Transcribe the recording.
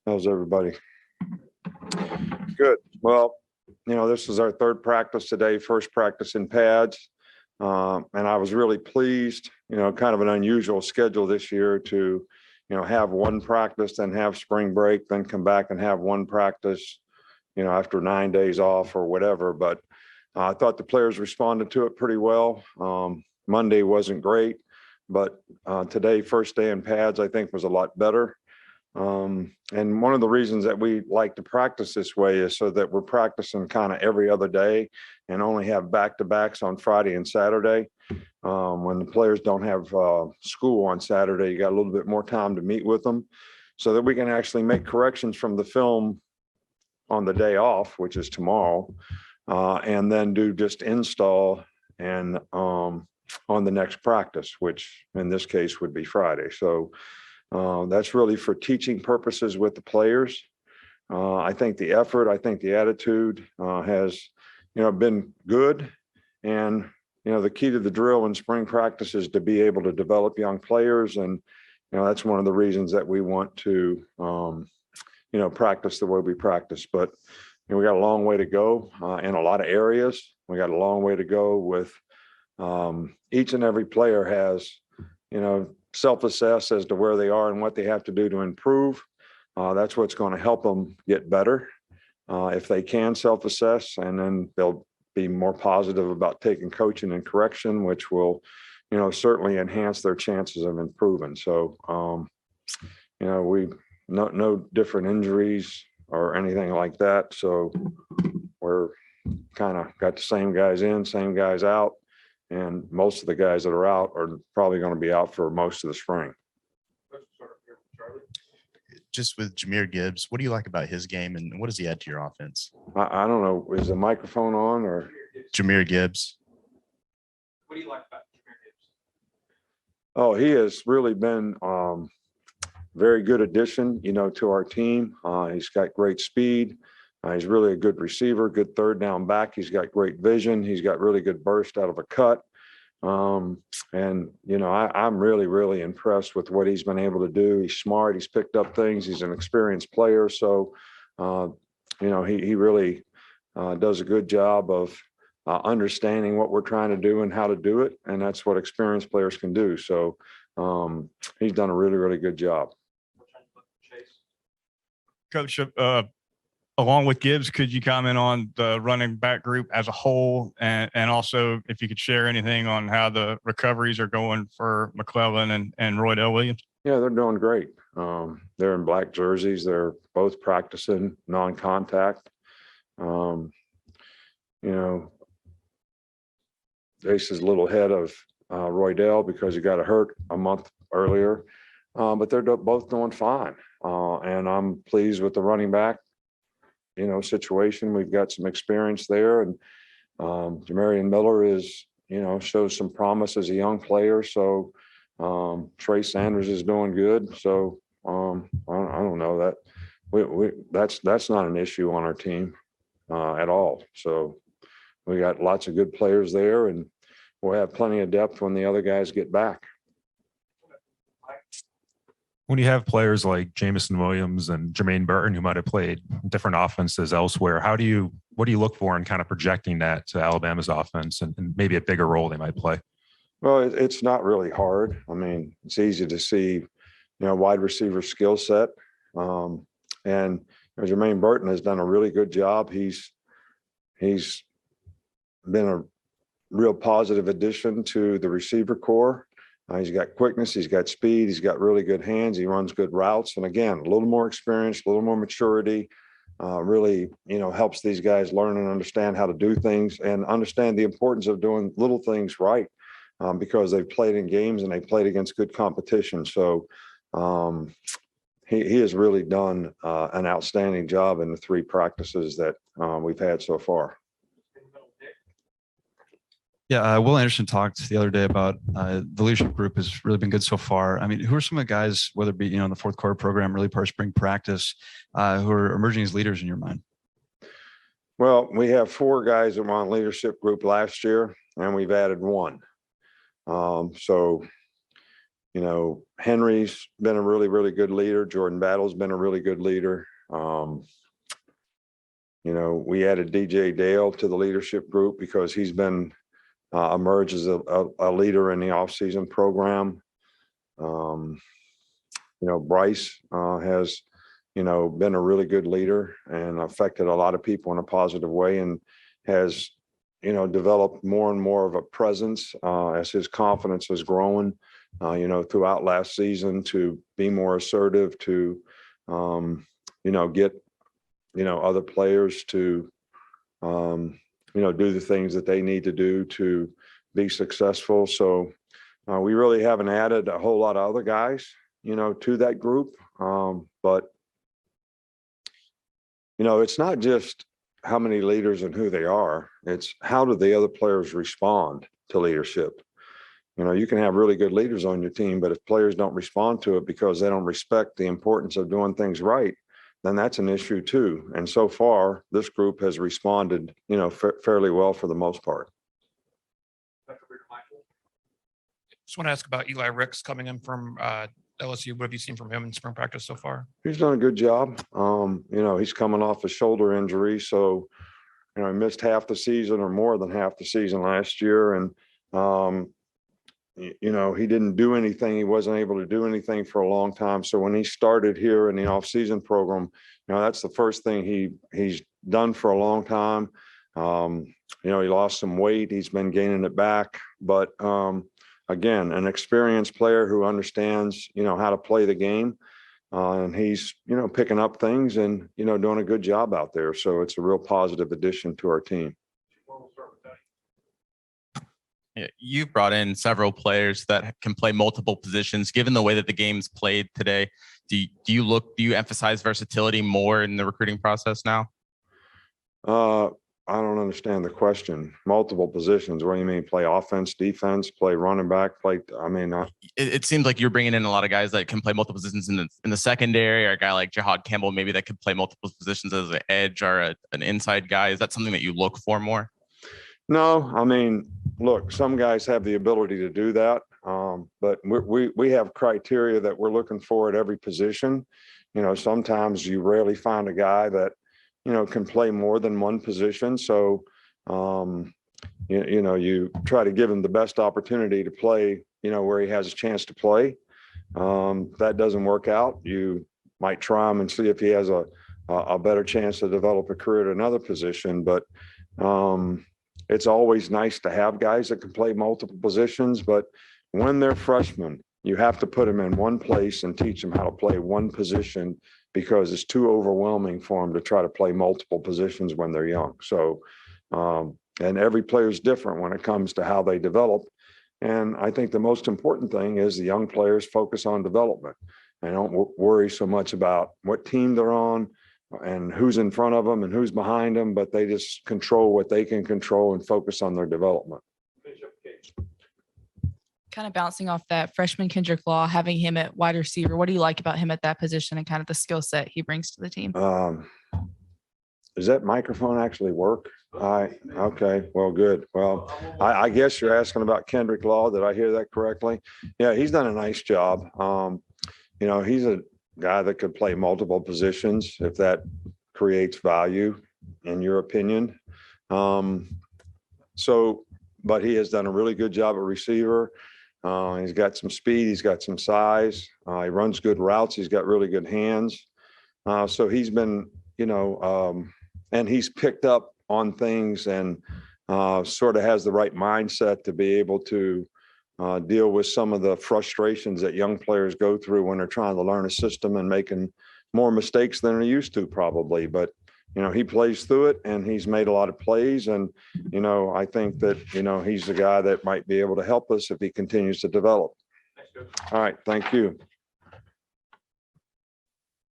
How's everybody? Good. Well, this is our third practice today, first practice in pads. And I was really pleased, kind of an unusual schedule this year to, have one practice, then have spring break, then come back and have one practice, after 9 days off or whatever. But I thought the players responded to it pretty well. Monday wasn't great, but today, first day in pads, I think was a lot better. And one of the reasons that we like to practice this way is so that we're practicing kind of every other day and only have back-to-backs on Friday and Saturday. When the players don't have school on Saturday, you got a little bit more time to meet with them so that we can actually make corrections from the film on the day off, which is tomorrow, and then do just install and on the next practice, which in this case would be Friday. So that's really for teaching purposes with the players. I think the effort, I think the attitude has, been good. And, the key to the drill in spring practice is to be able to develop young players. And, that's one of the reasons that we want to, practice the way we practice. But we got a long way to go in a lot of areas. We got a long way to go with each and every player has, self-assess as to where they are and what they have to do to improve. That's what's going to help them get better if they can self-assess, and then they'll be more positive about taking coaching and correction, which will, certainly enhance their chances of improving. So, we no different injuries or anything like that. So we're kind of got the same guys in, same guys out. And most of the guys that are out are probably going to be out for most of the spring. Just with Jahmyr Gibbs, what do you like about his game and what does he add to your offense? I don't know. Is the microphone on or? Jahmyr Gibbs. What do you like about Jahmyr Gibbs? Oh, he has really been very good addition, to our team. He's got great speed. He's really a good receiver, good third down back. He's got great vision. He's got really good burst out of a cut. And, I'm really, really impressed with what he's been able to do. He's smart. He's picked up things. He's an experienced player. So, he really does a good job of understanding what we're trying to do and how to do it. And that's what experienced players can do. So he's done a really, really good job. Coach, along with Gibbs, could you comment on the running back group as a whole? And also if you could share anything on how the recoveries are going for McClellan and Roy Dell Williams? Yeah, they're doing great. They're in black jerseys. They're both practicing non-contact. Ace is a little ahead of Roy Dell because he got hurt a month earlier. But they're both doing fine. And I'm pleased with the running back situation. We've got some experience there, and Jamarian Miller is, shows some promise as a young player. So Trey Sanders is doing good. So I don't know that that's not an issue on our team at all. So we got lots of good players there, and we'll have plenty of depth when the other guys get back. When you have players like Jameson Williams and Jermaine Burton, who might have played different offenses elsewhere, what do you look for in kind of projecting that to Alabama's offense and maybe a bigger role they might play? Well, it's not really hard. I mean, it's easy to see, wide receiver skill set. And Jermaine Burton has done a really good job. He's been a real positive addition to the receiver core. He's got quickness, he's got speed, he's got really good hands, he runs good routes. And again, a little more experience, a little more maturity, really, helps these guys learn and understand how to do things and understand the importance of doing little things right, because they've played in games and they played against good competition. So he has really done an outstanding job in the three practices that we've had so far. Yeah, Will Anderson talked the other day about the leadership group has really been good so far. I mean, who are some of the guys, whether it be in the fourth quarter program, early part of spring practice, who are emerging as leaders in your mind? Well, we have 4 guys that were on leadership group last year, and we've added 1. So, You know, Henry's been a really, really good leader. Jordan Battle's been a really good leader. You know, we added DJ Dale to the leadership group because he's been emerged as a leader in the offseason program. You know, Bryce has, you know, been a really good leader and affected a lot of people in a positive way, and has, you know, developed more and more of a presence as his confidence has grown, you know, throughout last season, to be more assertive, to, you know, get, you know, other players to, you know, do the things that they need to do to be successful. So we really haven't added a whole lot of other guys, you know, to that group. But, you know, it's not just how many leaders and who they are, it's how do the other players respond to leadership. You know, you can have really good leaders on your team, but if players don't respond to it because they don't respect the importance of doing things right, then that's an issue too. And so far, this group has responded, you know, fairly well for the most part. Just want to ask about Eli Rex coming in from LSU. What have you seen from him in spring practice so far? He's done a good job. You know, he's coming off a shoulder injury, so, you know, he missed half the season or more than half the season last year. And, you know, he didn't do anything. He wasn't able to do anything for a long time. So when he started here in the off-season program, you know, that's the first thing he's done for a long time. You know, he lost some weight. He's been gaining it back. But again, an experienced player who understands, you know, how to play the game. And he's, you know, picking up things and, you know, doing a good job out there. So it's a real positive addition to our team. Yeah, you brought in several players that can play multiple positions. Given the way that the game's played today, do you emphasize versatility more in the recruiting process now? I don't understand the question. Multiple positions. What do you mean? Play offense, defense, play running back, play? I mean, It seems like you're bringing in a lot of guys that can play multiple positions in the secondary, or a guy like Jahad Campbell, maybe that could play multiple positions as an edge or an inside guy. Is that something that you look for more? No, I mean, look, some guys have the ability to do that, but we have criteria that we're looking for at every position. You know, sometimes you rarely find a guy that, you know, can play more than one position. So, you know, you try to give him the best opportunity to play, you know, where he has a chance to play. That doesn't work out, you might try him and see if he has a better chance to develop a career at another position. But it's always nice to have guys that can play multiple positions, but when they're freshmen, you have to put them in one place and teach them how to play one position, because it's too overwhelming for them to try to play multiple positions when they're young. So, and every player is different when it comes to how they develop. And I think the most important thing is the young players focus on development and don't worry so much about what team they're on and who's in front of them and who's behind them, but they just control what they can control and focus on their development. Kind of bouncing off that, freshman Kendrick Law, having him at wide receiver, what do you like about him at that position and kind of the skill set he brings to the team? Does that microphone actually work? Okay, well, good. Well, I guess you're asking about Kendrick Law. Did I hear that correctly? Yeah, he's done a nice job. You know, he's a guy that could play multiple positions if that creates value, in your opinion. So, but he has done a really good job at receiver. He's got some speed. He's got some size. He runs good routes. He's got really good hands. So he's been, you know, and he's picked up on things and sort of has the right mindset to be able to deal with some of the frustrations that young players go through when they're trying to learn a system and making more mistakes than they're used to probably. But, you know, he plays through it and he's made a lot of plays. And, you know, I think that, you know, he's the guy that might be able to help us if he continues to develop. All right. Thank you.